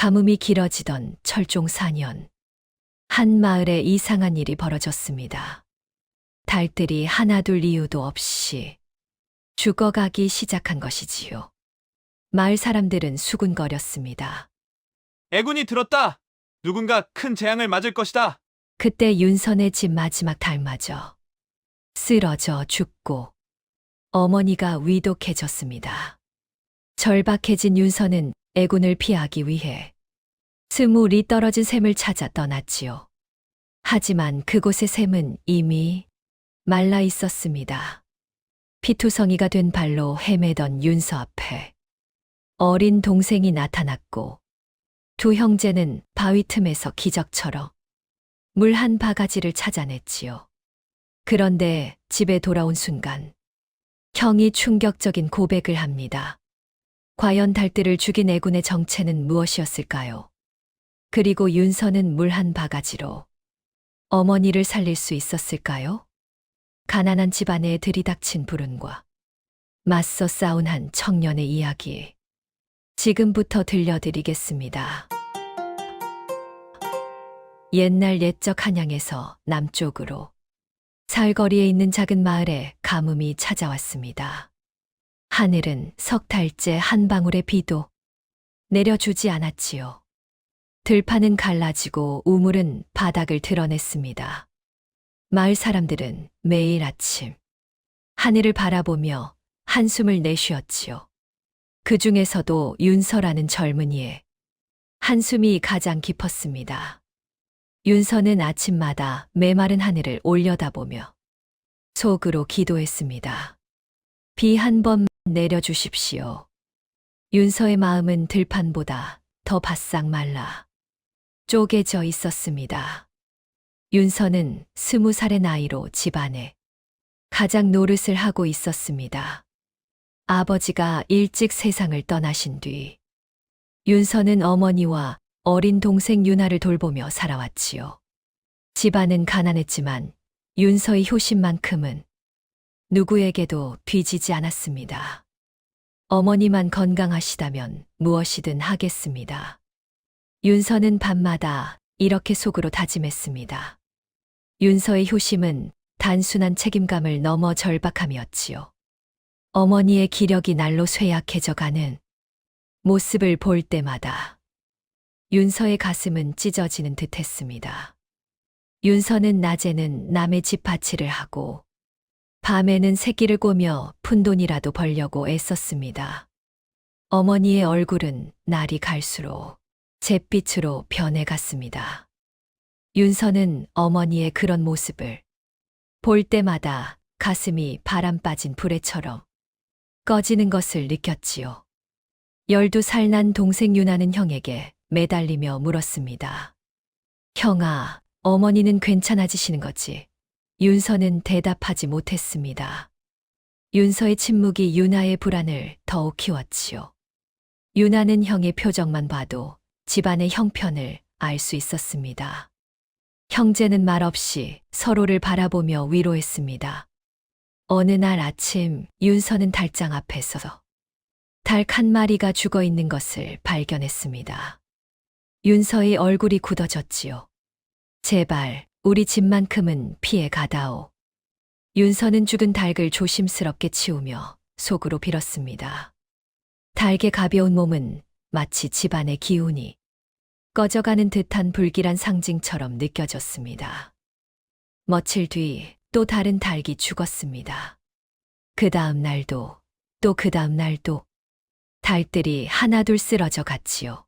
가뭄이 길어지던 철종 4년, 한 마을에 이상한 일이 벌어졌습니다. 달들이 하나둘 이유도 없이 죽어가기 시작한 것이지요. 마을 사람들은 수군거렸습니다. 애군이 들었다. 누군가 큰 재앙을 맞을 것이다. 그때 윤선의 집 마지막 달마저 쓰러져 죽고 어머니가 위독해졌습니다. 절박해진 윤선은 애군을 피하기 위해 스물이 떨어진 샘을 찾아 떠났지요. 하지만 그곳의 샘은 이미 말라 있었습니다. 피투성이가 된 발로 헤매던 윤서 앞에 어린 동생이 나타났고 두 형제는 바위 틈에서 기적처럼 물 한 바가지를 찾아냈지요. 그런데 집에 돌아온 순간 형이 충격적인 고백을 합니다. 과연 달들을 죽인 애군의 정체는 무엇이었을까요? 그리고 윤서는 물 한 바가지로 어머니를 살릴 수 있었을까요? 가난한 집안에 들이닥친 불운과 맞서 싸운 한 청년의 이야기. 지금부터 들려드리겠습니다. 옛날 옛적 한양에서 남쪽으로 사흘거리에 있는 작은 마을에 가뭄이 찾아왔습니다. 하늘은 석 달째 한 방울의 비도 내려주지 않았지요. 들판은 갈라지고 우물은 바닥을 드러냈습니다. 마을 사람들은 매일 아침 하늘을 바라보며 한숨을 내쉬었지요. 그 중에서도 윤서라는 젊은이의 한숨이 가장 깊었습니다. 윤서는 아침마다 메마른 하늘을 올려다보며 속으로 기도했습니다. 비 한 번 내려주십시오. 윤서의 마음은 들판보다 더 바싹 말라 쪼개져 있었습니다. 윤서는 20살의 나이로 집안에 가장 노릇을 하고 있었습니다. 아버지가 일찍 세상을 떠나신 뒤 윤서는 어머니와 어린 동생 윤아를 돌보며 살아왔지요. 집안은 가난했지만 윤서의 효심만큼은 누구에게도 뒤지지 않았습니다. 어머니만 건강하시다면 무엇이든 하겠습니다. 윤서는 밤마다 이렇게 속으로 다짐했습니다. 윤서의 효심은 단순한 책임감을 넘어 절박함이었지요. 어머니의 기력이 날로 쇠약해져가는 모습을 볼 때마다 윤서의 가슴은 찢어지는 듯했습니다. 윤서는 낮에는 남의 집 밭일을 하고 밤에는 새끼를 꼬며 푼돈이라도 벌려고 애썼습니다. 어머니의 얼굴은 날이 갈수록 잿빛으로 변해갔습니다. 윤서는 어머니의 그런 모습을 볼 때마다 가슴이 바람 빠진 불에처럼 꺼지는 것을 느꼈지요. 12살 난 동생 윤아는 형에게 매달리며 물었습니다. 형아, 어머니는 괜찮아지시는 거지? 윤서는 대답하지 못했습니다. 윤서의 침묵이 윤아의 불안을 더욱 키웠지요. 윤아는 형의 표정만 봐도 집안의 형편을 알 수 있었습니다. 형제는 말없이 서로를 바라보며 위로했습니다. 어느 날 아침 윤서는 달장 앞에서 닭 한 마리가 죽어 있는 것을 발견했습니다. 윤서의 얼굴이 굳어졌지요. 제발 우리 집만큼은 피해 가다오. 윤서는 죽은 닭을 조심스럽게 치우며 속으로 빌었습니다. 닭의 가벼운 몸은 마치 집안의 기운이 꺼져가는 듯한 불길한 상징처럼 느껴졌습니다. 며칠 뒤 또 다른 닭이 죽었습니다. 그 다음 날도 또 그 다음 날도 닭들이 하나둘 쓰러져 갔지요.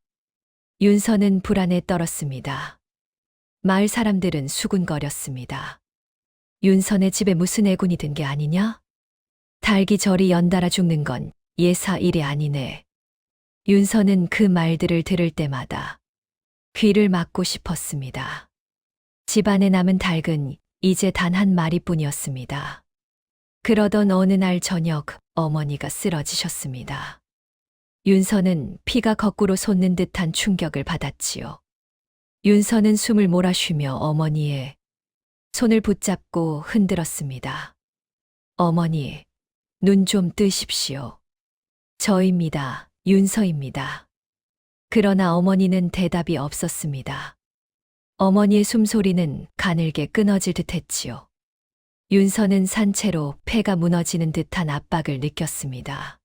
윤서는 불안에 떨었습니다. 마을 사람들은 수군거렸습니다. 윤선의 집에 무슨 애군이 든 게 아니냐? 닭이 저리 연달아 죽는 건 예사 일이 아니네. 윤서는 그 말들을 들을 때마다 귀를 막고 싶었습니다. 집안에 남은 닭은 이제 단 한 마리뿐이었습니다. 그러던 어느 날 저녁 어머니가 쓰러지셨습니다. 윤서는 피가 거꾸로 솟는 듯한 충격을 받았지요. 윤서는 숨을 몰아쉬며 어머니의 손을 붙잡고 흔들었습니다. 어머니, 눈 좀 뜨십시오. 저입니다. 윤서입니다. 그러나 어머니는 대답이 없었습니다. 어머니의 숨소리는 가늘게 끊어질 듯 했지요. 윤서는 산채로 폐가 무너지는 듯한 압박을 느꼈습니다.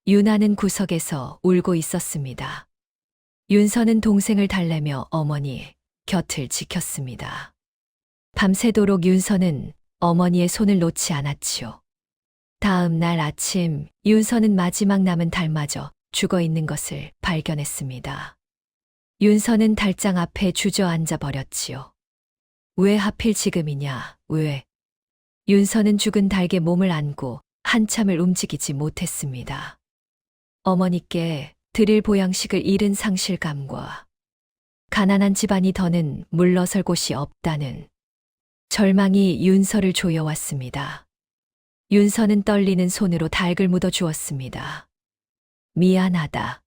윤아는 구석에서 울고 있었습니다. 윤서는 동생을 달래며 어머니 곁을 지켰습니다. 밤새도록 윤서는 어머니의 손을 놓지 않았지요. 다음 날 아침 윤서는 마지막 남은 달마저 죽어 있는 것을 발견했습니다. 윤서는 달장 앞에 주저앉아 버렸지요. 왜 하필 지금이냐, 왜? 윤서는 죽은 닭의 몸을 안고 한참을 움직이지 못했습니다. 어머니께 드릴 보양식을 잃은 상실감과 가난한 집안이 더는 물러설 곳이 없다는 절망이 윤서를 조여왔습니다. 윤서는 떨리는 손으로 닭을 묻어 주었습니다. 미안하다.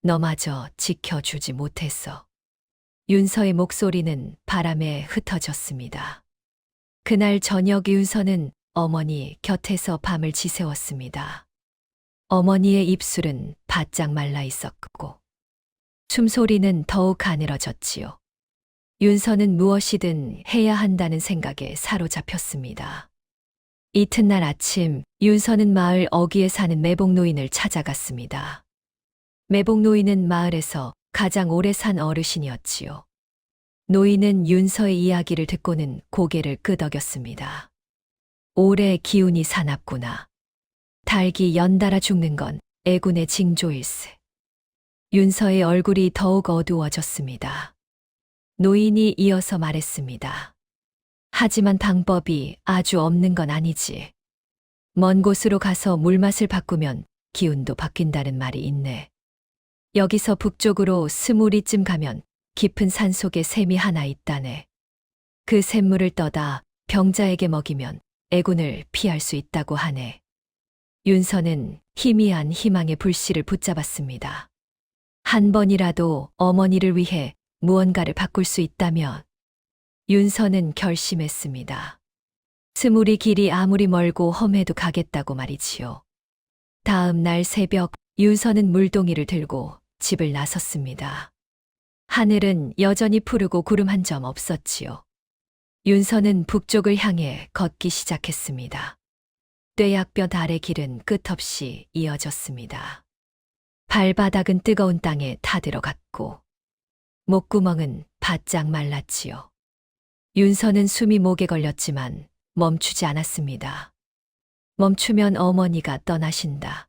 너마저 지켜주지 못했어. 윤서의 목소리는 바람에 흩어졌습니다. 그날 저녁 윤서는 어머니 곁에서 밤을 지새웠습니다. 어머니의 입술은 바짝 말라 있었고 숨소리는 더욱 가늘어졌지요. 윤서는 무엇이든 해야 한다는 생각에 사로잡혔습니다. 이튿날 아침 윤서는 마을 어귀에 사는 매복노인을 찾아갔습니다. 매복노인은 마을에서 가장 오래 산 어르신이었지요. 노인은 윤서의 이야기를 듣고는 고개를 끄덕였습니다. 올해 기운이 사납구나. 닭이 연달아 죽는 건 애군의 징조일세. 윤서의 얼굴이 더욱 어두워졌습니다. 노인이 이어서 말했습니다. 하지만 방법이 아주 없는 건 아니지. 먼 곳으로 가서 물맛을 바꾸면 기운도 바뀐다는 말이 있네. 여기서 북쪽으로 20리쯤 가면 깊은 산 속에 샘이 하나 있다네. 그 샘물을 떠다 병자에게 먹이면 애군을 피할 수 있다고 하네. 윤서는 희미한 희망의 불씨를 붙잡았습니다. 한 번이라도 어머니를 위해 무언가를 바꿀 수 있다면 윤서는 결심했습니다. 20리 길이 아무리 멀고 험해도 가겠다고 말이지요. 다음 날 새벽 윤서는 물동이를 들고 집을 나섰습니다. 하늘은 여전히 푸르고 구름 한 점 없었지요. 윤서는 북쪽을 향해 걷기 시작했습니다. 뙤약볕 아래 길은 끝없이 이어졌습니다. 발바닥은 뜨거운 땅에 타들어갔고 목구멍은 바짝 말랐지요. 윤서는 숨이 목에 걸렸지만 멈추지 않았습니다. 멈추면 어머니가 떠나신다.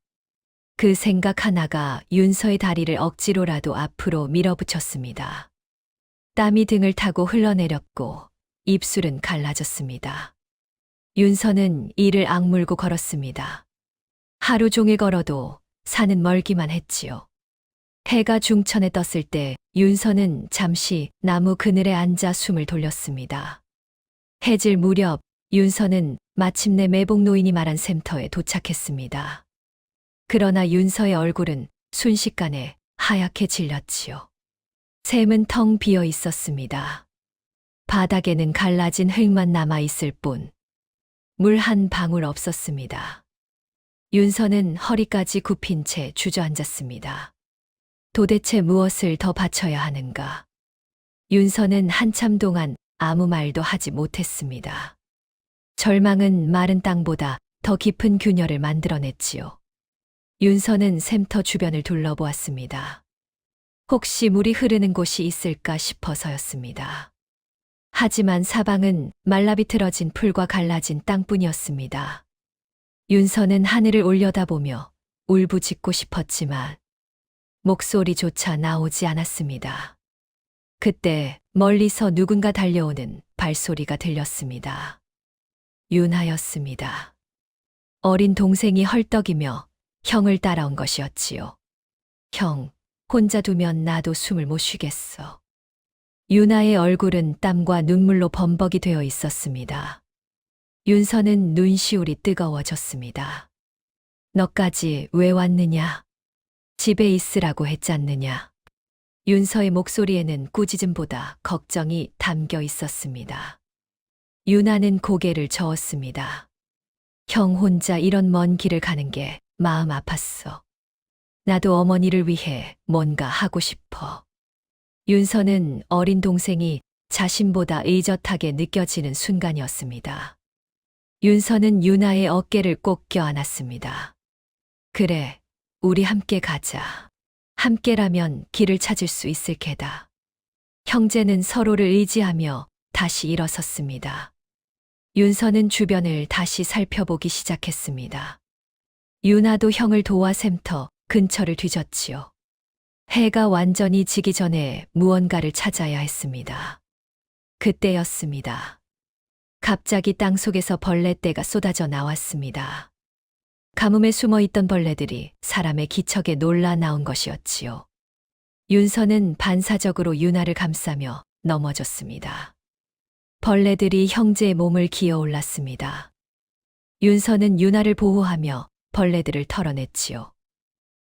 그 생각 하나가 윤서의 다리를 억지로라도 앞으로 밀어붙였습니다. 땀이 등을 타고 흘러내렸고 입술은 갈라졌습니다. 윤서는 이를 악물고 걸었습니다. 하루 종일 걸어도 산은 멀기만 했지요. 해가 중천에 떴을 때 윤서는 잠시 나무 그늘에 앉아 숨을 돌렸습니다. 해질 무렵 윤서는 마침내 매복노인이 말한 샘터에 도착했습니다. 그러나 윤서의 얼굴은 순식간에 하얗게 질렸지요. 샘은 텅 비어 있었습니다. 바닥에는 갈라진 흙만 남아 있을 뿐 물 한 방울 없었습니다. 윤서는 허리까지 굽힌 채 주저앉았습니다. 도대체 무엇을 더 바쳐야 하는가? 윤서는 한참 동안 아무 말도 하지 못했습니다. 절망은 마른 땅보다 더 깊은 균열을 만들어냈지요. 윤서는 샘터 주변을 둘러보았습니다. 혹시 물이 흐르는 곳이 있을까 싶어서였습니다. 하지만 사방은 말라비틀어진 풀과 갈라진 땅뿐이었습니다. 윤서는 하늘을 올려다보며 울부짖고 싶었지만 목소리조차 나오지 않았습니다. 그때 멀리서 누군가 달려오는 발소리가 들렸습니다. 윤하였습니다. 어린 동생이 헐떡이며 형을 따라온 것이었지요. 형, 혼자 두면 나도 숨을 못 쉬겠어. 윤하의 얼굴은 땀과 눈물로 범벅이 되어 있었습니다. 윤서는 눈시울이 뜨거워졌습니다. 너까지 왜 왔느냐? 집에 있으라고 했잖느냐? 윤서의 목소리에는 꾸짖음보다 걱정이 담겨 있었습니다. 윤하는 고개를 저었습니다. 형 혼자 이런 먼 길을 가는 게 마음 아팠어. 나도 어머니를 위해 뭔가 하고 싶어. 윤서는 어린 동생이 자신보다 의젓하게 느껴지는 순간이었습니다. 윤서는 유나의 어깨를 꼭 껴안았습니다. 그래, 우리 함께 가자. 함께라면 길을 찾을 수 있을 게다. 형제는 서로를 의지하며 다시 일어섰습니다. 윤서는 주변을 다시 살펴보기 시작했습니다. 유나도 형을 도와 샘터 근처를 뒤졌지요. 해가 완전히 지기 전에 무언가를 찾아야 했습니다. 그때였습니다. 갑자기 땅속에서 벌레떼가 쏟아져 나왔습니다. 가뭄에 숨어 있던 벌레들이 사람의 기척에 놀라 나온 것이었지요. 윤서는 반사적으로 유나를 감싸며 넘어졌습니다. 벌레들이 형제의 몸을 기어 올랐습니다. 윤서는 유나를 보호하며 벌레들을 털어냈지요.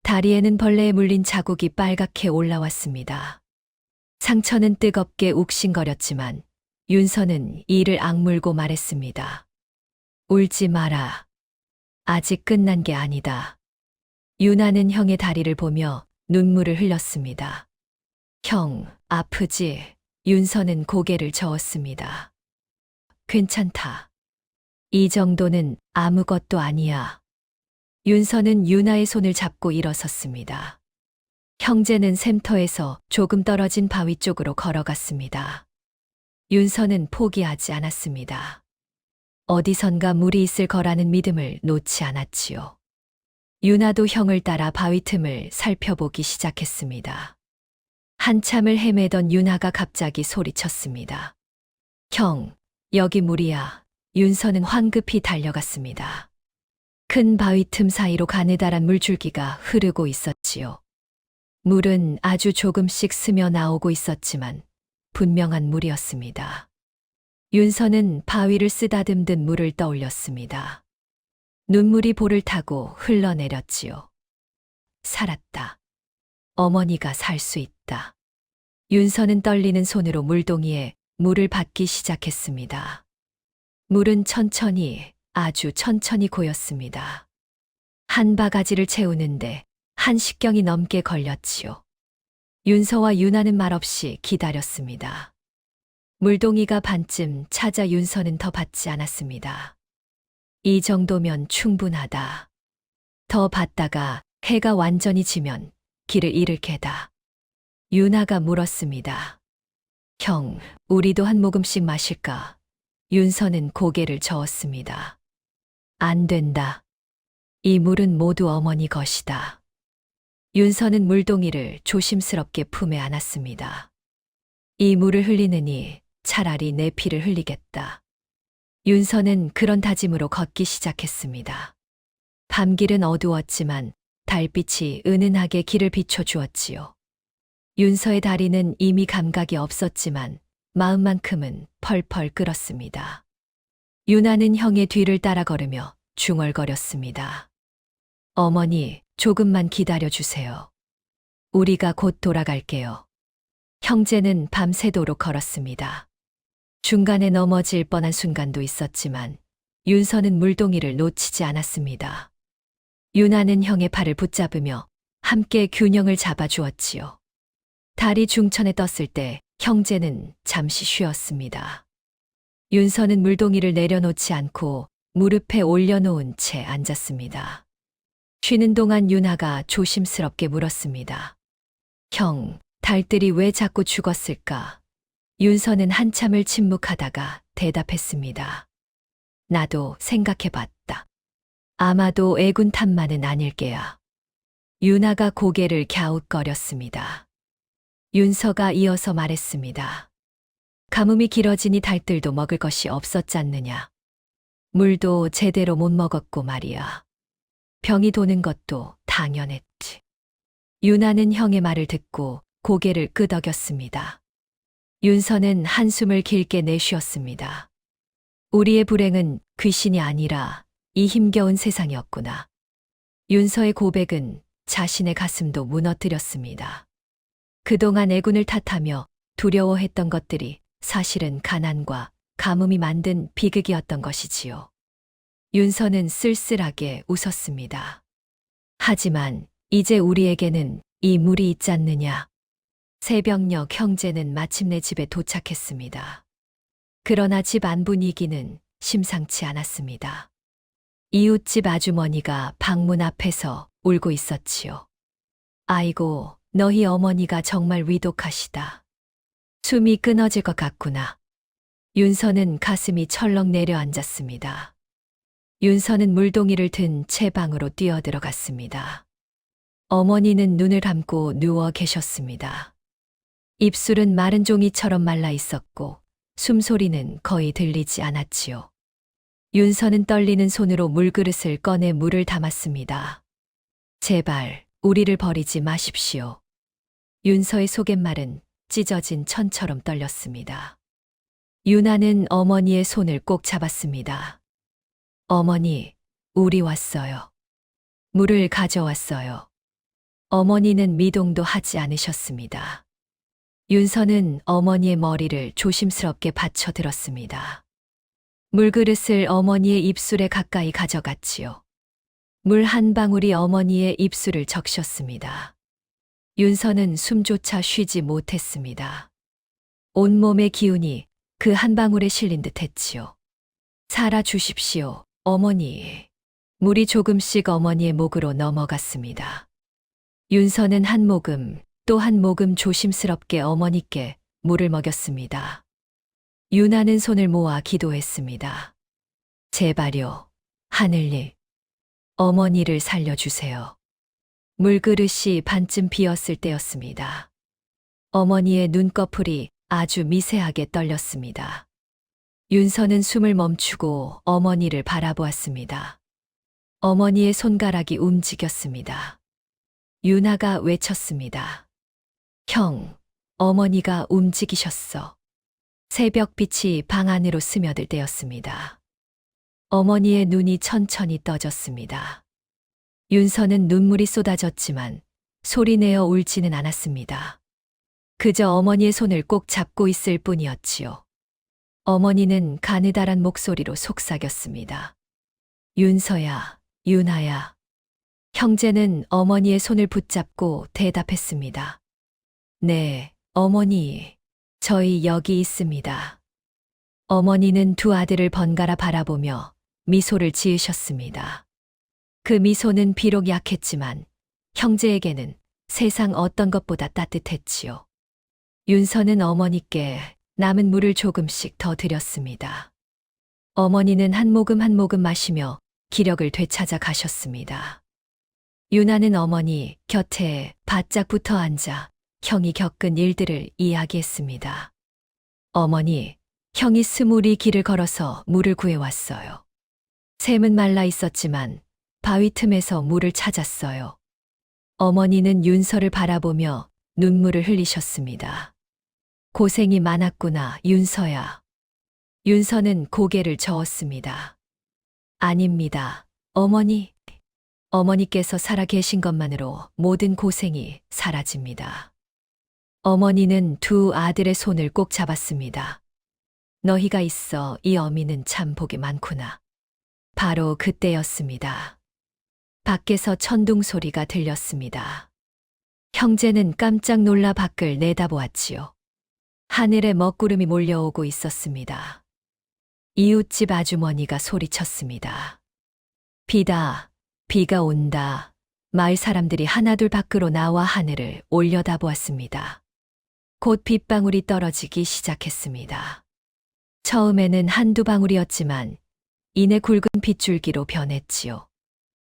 다리에는 벌레에 물린 자국이 빨갛게 올라왔습니다. 상처는 뜨겁게 욱신거렸지만 윤서는 이를 악물고 말했습니다. 울지 마라. 아직 끝난 게 아니다. 유나는 형의 다리를 보며 눈물을 흘렸습니다. 형, 아프지? 윤서는 고개를 저었습니다. 괜찮다. 이 정도는 아무것도 아니야. 윤서는 유나의 손을 잡고 일어섰습니다. 형제는 샘터에서 조금 떨어진 바위 쪽으로 걸어갔습니다. 윤서는 포기하지 않았습니다. 어디선가 물이 있을 거라는 믿음을 놓지 않았지요. 유나도 형을 따라 바위 틈을 살펴보기 시작했습니다. 한참을 헤매던 유나가 갑자기 소리쳤습니다. 형, 여기 물이야. 윤서는 황급히 달려갔습니다. 큰 바위 틈 사이로 가느다란 물줄기가 흐르고 있었지요. 물은 아주 조금씩 스며 나오고 있었지만 분명한 물이었습니다. 윤서는 바위를 쓰다듬듯 물을 떠올렸습니다. 눈물이 볼을 타고 흘러내렸지요. 살았다. 어머니가 살 수 있다. 윤서는 떨리는 손으로 물동이에 물을 받기 시작했습니다. 물은 천천히, 아주 천천히 고였습니다. 한 바가지를 채우는데 한 식경이 넘게 걸렸지요. 윤서와 유나는 말없이 기다렸습니다. 물동이가 반쯤 찾아 윤서는 더 받지 않았습니다. 이 정도면 충분하다. 더 받다가 해가 완전히 지면 길을 잃을 게다. 유나가 물었습니다. 형, 우리도 한 모금씩 마실까? 윤서는 고개를 저었습니다. 안 된다. 이 물은 모두 어머니 것이다. 윤서는 물동이를 조심스럽게 품에 안았습니다. 이 물을 흘리느니 차라리 내 피를 흘리겠다. 윤서는 그런 다짐으로 걷기 시작했습니다. 밤길은 어두웠지만 달빛이 은은하게 길을 비춰주었지요. 윤서의 다리는 이미 감각이 없었지만 마음만큼은 펄펄 끓었습니다. 유나는 형의 뒤를 따라 걸으며 중얼거렸습니다. 어머니, 조금만 기다려주세요. 우리가 곧 돌아갈게요. 형제는 밤새도록 걸었습니다. 중간에 넘어질 뻔한 순간도 있었지만 윤서는 물동이를 놓치지 않았습니다. 유나는 형의 팔을 붙잡으며 함께 균형을 잡아주었지요. 달이 중천에 떴을 때 형제는 잠시 쉬었습니다. 윤서는 물동이를 내려놓지 않고 무릎에 올려놓은 채 앉았습니다. 쉬는 동안 유나가 조심스럽게 물었습니다. 형, 달들이 왜 자꾸 죽었을까? 윤서는 한참을 침묵하다가 대답했습니다. 나도 생각해봤다. 아마도 애군 탓만은 아닐 게야. 유나가 고개를 갸웃거렸습니다. 윤서가 이어서 말했습니다. 가뭄이 길어지니 달들도 먹을 것이 없었잖느냐. 물도 제대로 못 먹었고 말이야. 병이 도는 것도 당연했지. 유나는 형의 말을 듣고 고개를 끄덕였습니다. 윤서는 한숨을 길게 내쉬었습니다. 우리의 불행은 귀신이 아니라 이 힘겨운 세상이었구나. 윤서의 고백은 자신의 가슴도 무너뜨렸습니다. 그동안 애군을 탓하며 두려워했던 것들이 사실은 가난과 가뭄이 만든 비극이었던 것이지요. 윤서는 쓸쓸하게 웃었습니다. 하지만 이제 우리에게는 이 물이 있지 않느냐. 새벽녘 형제는 마침내 집에 도착했습니다. 그러나 집 안 분위기는 심상치 않았습니다. 이웃집 아주머니가 방문 앞에서 울고 있었지요. 아이고, 너희 어머니가 정말 위독하시다. 숨이 끊어질 것 같구나. 윤서는 가슴이 철렁 내려앉았습니다. 윤서는 물동이를 든 채 방으로 뛰어들어갔습니다. 어머니는 눈을 감고 누워 계셨습니다. 입술은 마른 종이처럼 말라 있었고 숨소리는 거의 들리지 않았지요. 윤서는 떨리는 손으로 물그릇을 꺼내 물을 담았습니다. 제발 우리를 버리지 마십시오. 윤서의 속갯말은 찢어진 천처럼 떨렸습니다. 유나는 어머니의 손을 꼭 잡았습니다. 어머니, 우리 왔어요. 물을 가져왔어요. 어머니는 미동도 하지 않으셨습니다. 윤서는 어머니의 머리를 조심스럽게 받쳐들었습니다. 물그릇을 어머니의 입술에 가까이 가져갔지요. 물 한 방울이 어머니의 입술을 적셨습니다. 윤서는 숨조차 쉬지 못했습니다. 온몸의 기운이 그 한 방울에 실린 듯 했지요. 살아주십시오, 어머니. 물이 조금씩 어머니의 목으로 넘어갔습니다. 윤서는 한 모금, 또 한 모금 조심스럽게 어머니께 물을 먹였습니다. 유나는 손을 모아 기도했습니다. 제발요, 하늘님. 어머니를 살려주세요. 물그릇이 반쯤 비었을 때였습니다. 어머니의 눈꺼풀이 아주 미세하게 떨렸습니다. 윤서는 숨을 멈추고 어머니를 바라보았습니다. 어머니의 손가락이 움직였습니다. 유나가 외쳤습니다. 형, 어머니가 움직이셨어. 새벽빛이 방 안으로 스며들 때였습니다. 어머니의 눈이 천천히 떠졌습니다. 윤서는 눈물이 쏟아졌지만 소리내어 울지는 않았습니다. 그저 어머니의 손을 꼭 잡고 있을 뿐이었지요. 어머니는 가느다란 목소리로 속삭였습니다. 윤서야, 유나야. 형제는 어머니의 손을 붙잡고 대답했습니다. 네, 어머니. 저희 여기 있습니다. 어머니는 두 아들을 번갈아 바라보며 미소를 지으셨습니다. 그 미소는 비록 약했지만 형제에게는 세상 어떤 것보다 따뜻했지요. 윤서는 어머니께 남은 물을 조금씩 더 드렸습니다. 어머니는 한 모금 한 모금 마시며 기력을 되찾아 가셨습니다. 유나는 어머니 곁에 바짝 붙어 앉아 형이 겪은 일들을 이야기했습니다. 어머니, 형이 스물이 길을 걸어서 물을 구해왔어요. 샘은 말라 있었지만 바위 틈에서 물을 찾았어요. 어머니는 윤서를 바라보며 눈물을 흘리셨습니다. 고생이 많았구나, 윤서야. 윤서는 고개를 저었습니다. 아닙니다, 어머니. 어머니께서 살아 계신 것만으로 모든 고생이 사라집니다. 어머니는 두 아들의 손을 꼭 잡았습니다. 너희가 있어 이 어미는 참 복이 많구나. 바로 그때였습니다. 밖에서 천둥 소리가 들렸습니다. 형제는 깜짝 놀라 밖을 내다보았지요. 하늘에 먹구름이 몰려오고 있었습니다. 이웃집 아주머니가 소리쳤습니다. 비다, 비가 온다. 마을 사람들이 하나둘 밖으로 나와 하늘을 올려다보았습니다. 곧 빗방울이 떨어지기 시작했습니다. 처음에는 한두 방울이었지만 이내 굵은 빗줄기로 변했지요.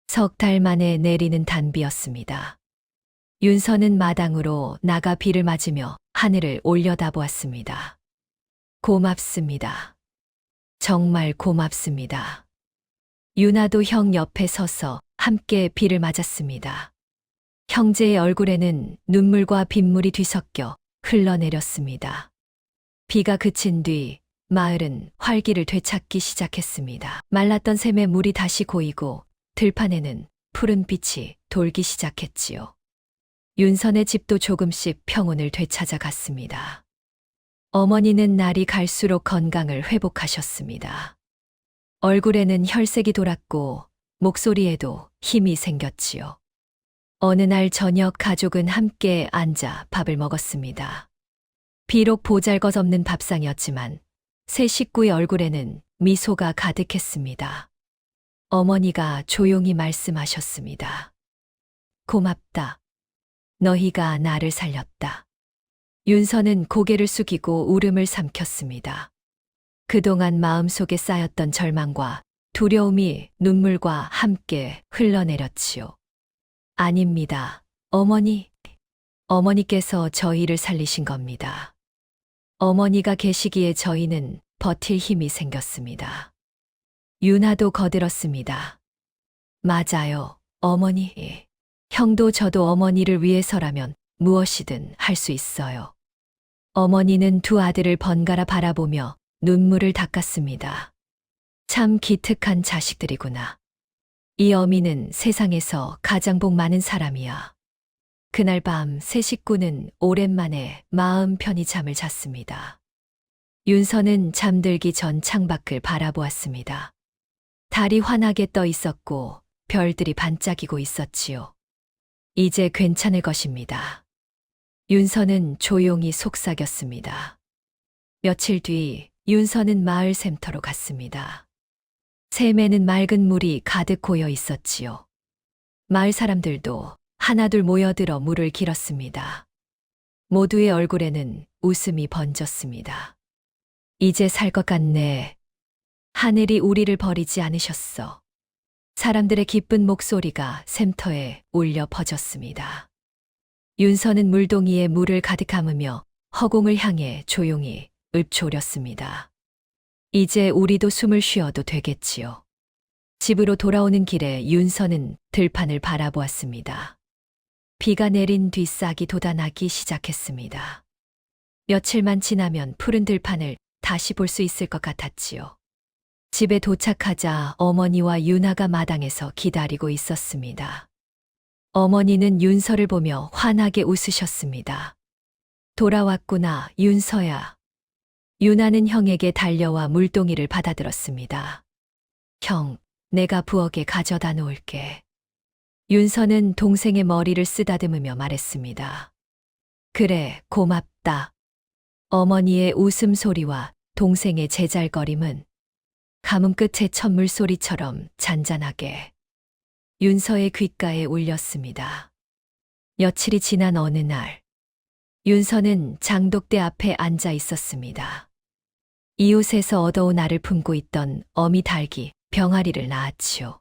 석 달 만에 내리는 단비였습니다. 윤서는 마당으로 나가 비를 맞으며 하늘을 올려다보았습니다. 고맙습니다. 정말 고맙습니다. 유나도 형 옆에 서서 함께 비를 맞았습니다. 형제의 얼굴에는 눈물과 빗물이 뒤섞여 흘러내렸습니다. 비가 그친 뒤 마을은 활기를 되찾기 시작했습니다. 말랐던 샘에 물이 다시 고이고 들판에는 푸른 빛이 돌기 시작했지요. 윤선의 집도 조금씩 평온을 되찾아 갔습니다. 어머니는 날이 갈수록 건강을 회복하셨습니다. 얼굴에는 혈색이 돌았고 목소리에도 힘이 생겼지요. 어느 날 저녁 가족은 함께 앉아 밥을 먹었습니다. 비록 보잘것없는 밥상이었지만 세 식구의 얼굴에는 미소가 가득했습니다. 어머니가 조용히 말씀하셨습니다. 고맙다. 너희가 나를 살렸다. 윤서는 고개를 숙이고 울음을 삼켰습니다. 그동안 마음속에 쌓였던 절망과 두려움이 눈물과 함께 흘러내렸지요. 아닙니다. 어머니. 어머니께서 저희를 살리신 겁니다. 어머니가 계시기에 저희는 버틸 힘이 생겼습니다. 유나도 거들었습니다. 맞아요, 어머니. 형도 저도 어머니를 위해서라면 무엇이든 할 수 있어요. 어머니는 두 아들을 번갈아 바라보며 눈물을 닦았습니다. 참 기특한 자식들이구나. 이 어미는 세상에서 가장 복 많은 사람이야. 그날 밤 세 식구는 오랜만에 마음 편히 잠을 잤습니다. 윤서는 잠들기 전 창밖을 바라보았습니다. 달이 환하게 떠 있었고 별들이 반짝이고 있었지요. 이제 괜찮을 것입니다. 윤서는 조용히 속삭였습니다. 며칠 뒤 윤서는 마을 샘터로 갔습니다. 샘에는 맑은 물이 가득 고여 있었지요. 마을 사람들도 하나둘 모여들어 물을 길었습니다. 모두의 얼굴에는 웃음이 번졌습니다. 이제 살 것 같네. 하늘이 우리를 버리지 않으셨어. 사람들의 기쁜 목소리가 샘터에 울려 퍼졌습니다. 윤서는 물동이에 물을 가득 담으며 허공을 향해 조용히 읊조렸습니다. 이제 우리도 숨을 쉬어도 되겠지요. 집으로 돌아오는 길에 윤서는 들판을 바라보았습니다. 비가 내린 뒤 싹이 돋아나기 시작했습니다. 며칠만 지나면 푸른 들판을 다시 볼 수 있을 것 같았지요. 집에 도착하자 어머니와 유나가 마당에서 기다리고 있었습니다. 어머니는 윤서를 보며 환하게 웃으셨습니다. 돌아왔구나, 윤서야. 유나는 형에게 달려와 물동이를 받아들었습니다. 형, 내가 부엌에 가져다 놓을게. 윤서는 동생의 머리를 쓰다듬으며 말했습니다. 그래, 고맙다. 어머니의 웃음소리와 동생의 제잘거림은 가뭄 끝의 첫물 소리처럼 잔잔하게 윤서의 귓가에 울렸습니다. 며칠이 지난 어느 날, 윤서는 장독대 앞에 앉아 있었습니다. 이웃에서 얻어온 알을 품고 있던 어미 닭이 병아리를 낳았지요.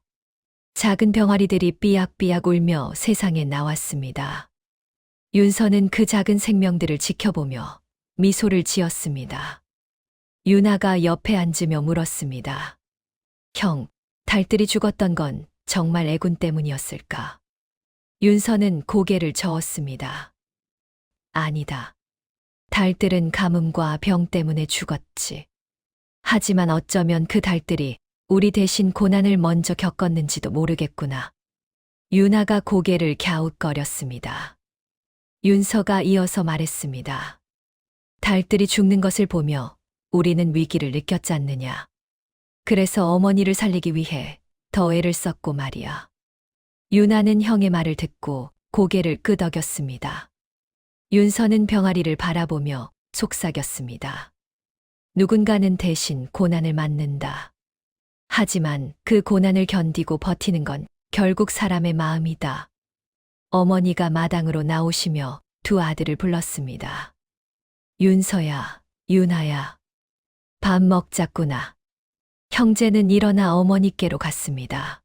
작은 병아리들이 삐약삐약 울며 세상에 나왔습니다. 윤서는 그 작은 생명들을 지켜보며 미소를 지었습니다. 유나가 옆에 앉으며 물었습니다. 형, 닭들이 죽었던 건 정말 애군 때문이었을까? 윤서는 고개를 저었습니다. 아니다. 닭들은 가뭄과 병 때문에 죽었지. 하지만 어쩌면 그 닭들이 우리 대신 고난을 먼저 겪었는지도 모르겠구나. 유나가 고개를 갸웃거렸습니다. 윤서가 이어서 말했습니다. 닭들이 죽는 것을 보며 우리는 위기를 느꼈지 않느냐. 그래서 어머니를 살리기 위해 더 애를 썼고 말이야. 유나는 형의 말을 듣고 고개를 끄덕였습니다. 윤서는 병아리를 바라보며 속삭였습니다. 누군가는 대신 고난을 맞는다. 하지만 그 고난을 견디고 버티는 건 결국 사람의 마음이다. 어머니가 마당으로 나오시며 두 아들을 불렀습니다. 윤서야, 유나야. 밥 먹자꾸나. 형제는 일어나 어머니께로 갔습니다.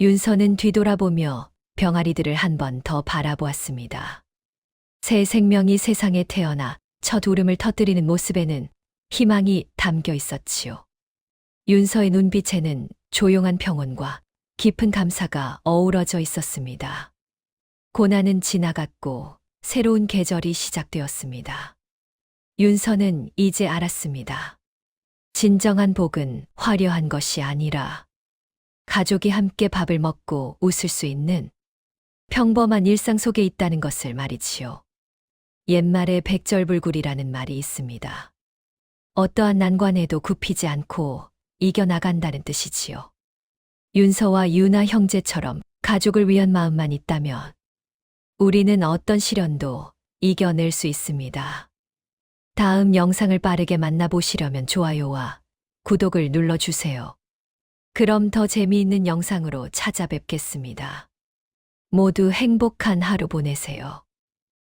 윤서는 뒤돌아보며 병아리들을 한 번 더 바라보았습니다. 새 생명이 세상에 태어나 첫 울음을 터뜨리는 모습에는 희망이 담겨 있었지요. 윤서의 눈빛에는 조용한 평온과 깊은 감사가 어우러져 있었습니다. 고난은 지나갔고 새로운 계절이 시작되었습니다. 윤서는 이제 알았습니다. 진정한 복은 화려한 것이 아니라 가족이 함께 밥을 먹고 웃을 수 있는 평범한 일상 속에 있다는 것을 말이지요. 옛말에 백절불굴이라는 말이 있습니다. 어떠한 난관에도 굽히지 않고 이겨나간다는 뜻이지요. 윤서와 유나 형제처럼 가족을 위한 마음만 있다면 우리는 어떤 시련도 이겨낼 수 있습니다. 다음 영상을 빠르게 만나보시려면 좋아요와 구독을 눌러주세요. 그럼 더 재미있는 영상으로 찾아뵙겠습니다. 모두 행복한 하루 보내세요.